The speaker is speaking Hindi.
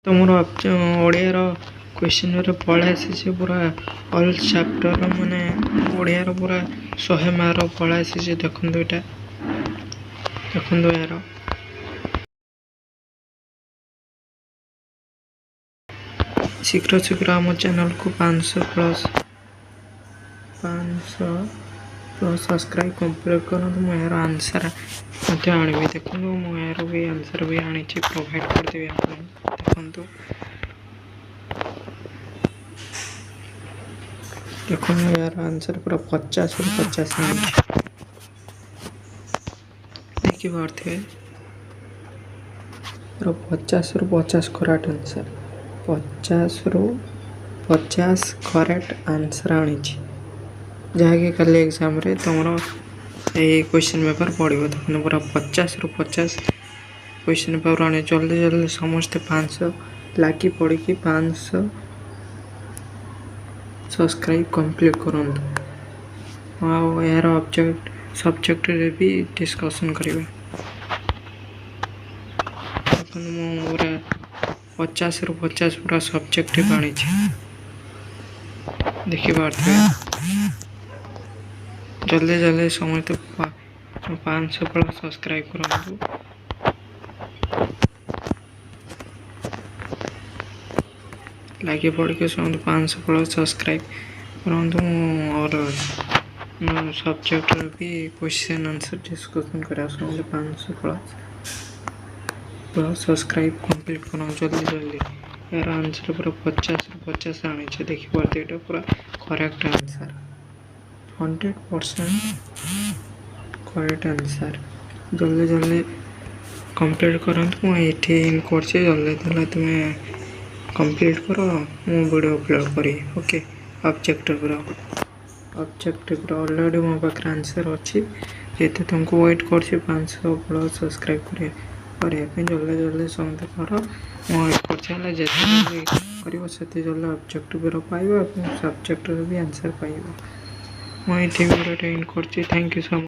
तो मोर ओडियार क्वेश्चन पढ़ा आसी पूरा ऑल चैप्टर माने ओडियार पूरा 100 मार्क पढ़ा आसी देखो यहाँ देखो यार शीघ्र शीघ्र आम चैनल को 500+ सब्सक्राइब कंप्लीट करूँ। मुझे यार आंसर आनी देखो मुझे भी आंसर भी आनी प्रोवाइड करदेवी आप देखो देखो यार आंसर पूरा 50 ରୁ 50 देखी पारे 50 ରୁ 50 करेक्ट आंसर 50 ରୁ 50 करेक्ट आंसर आनी जहाँकि कल एग्जाम रे तुम ये क्वेश्चन पेपर पढ़ो देखो पूरा 50 ରୁ 50 क्वेश्चन पेपर आने जल्दी जल्दी समस्ते 500 लागी पड़ी 500 सब्सक्राइब कंप्लीट करूँ। यार सब्जेक्ट रे भी डिस्कशन करेंगे पूरा 50 ରୁ 50 पूरा सब्जेक्ट आनी देखी पारे जल्दी जल्दी समस्त 500+ सब्सक्राइब करूँ लगे पड़ के समझ 500+ सब्सक्राइब करूँ और सब्जेक्ट भी क्वेश्चन आंसर डिस्कशन करा समझ 500+ सब्सक्राइब कंप्लीट करूँ जल्दी जल्दी। यार आंसर पूरा 50 ରୁ 50 आनी देखी पारे ये पूरा करेक्ट आंसर 100% करेक्ट आंसर जल्दी जल्दी कंप्लीट करूँ। मुझे इन कर जल्दी जल्दी तुम्हें कंप्लीट करो मु वीडियो अपलोड करी ओके। ऑब्जेक्टिव ऑलरेडी मो पाखे आंसर अच्छी जिते तुमको वेट कर 500+ सब्सक्राइब करने जल्दी जल्दी समझते कर वेट कर जल्दी ऑब्जेक्टिव पाइब सब्जेक्ट भी आंसर पाइब मुझे वीडियो इन कर थैंक यू सो मच।